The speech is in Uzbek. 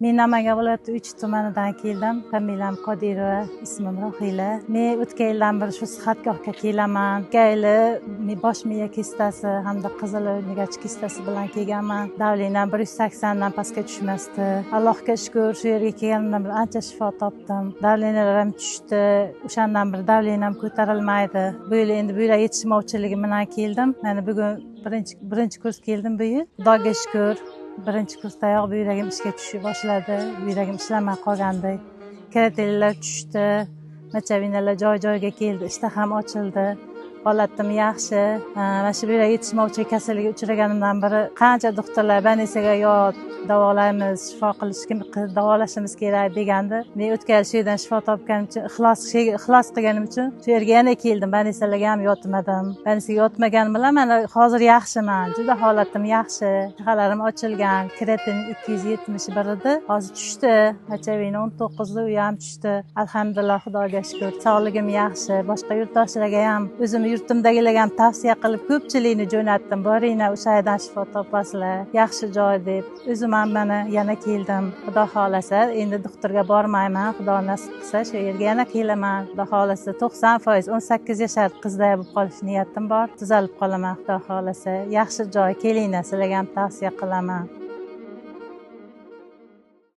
Men Namangan viloyati Uch tumanidan keldim. Familiyam Qodirova, ismim Rohila. Men o'tgan yildan beri shu sihatgohga kelaman. O'tgan yili bosh miya kistasi hamda qizil o'rnigachi kistasi bilan kelganman. Davleniyam 180 dan pastga tushmasdi. Allohga shukr, shu yerga kelganimdan beri ancha shifo topdim. Davleniyalarim tushdi. O'shandan beri davleniyam ko'tarilmaydi. Bu yil endi buyrak yetishmovchiligi bilan keldim. Mana bugun birinchi kurs keldim bu yil. Xudoga shukr. Birinchi kursdayoq buyragim ishga tusha boshladi. Buyragim ishlamay qolgandi. Kreatinlar tushdi. Mochevinalar joy-joyiga keldi. Ishtaham ochildi. Holatim yaxshi. Mana shu buyrak yetishmovchilik kasalligiga uchraganimdan beri qancha doktorlar больницаga davolaymiz, shifo davolashimiz kerak degandi. Men o'tgan yil shu yerdan shifo topganim uchun, ixlos qilganim uchun shu yerga yana keldim. Больницаlarga ham yotmadim. больницаga yotmaganim bilan mana hozir yaxshiman. Juda holatim yaxshi. Shahalarim ochilgan. Kreatin 271 edi. Hozir tushdi. Mochevina 19 da u ham tushdi. Alhamdulillah, Xudoga shukr. Sog'ligim yaxshi. Boshqa yurtdoshlarga ham o'zim yurtimdagilarga ham tavsiya qilib ko'pchilikni jo'natdim. Boringlar, o'sha yerdan shifo topasizlar. Yaxshi joy deb. O'zim ham mana yana keldim. Xudo xolasa, endi doktorga bormayman. Xudo nasib qilsa shu yerga yana kelaman. Xudo xolasa 90% 18 yashar qizday bo'lib qolish niyatim bor. Tuzalib qolaman Xudo xolasa. Yaxshi joy, kelinglar, sizlarga ham tavsiya qilaman.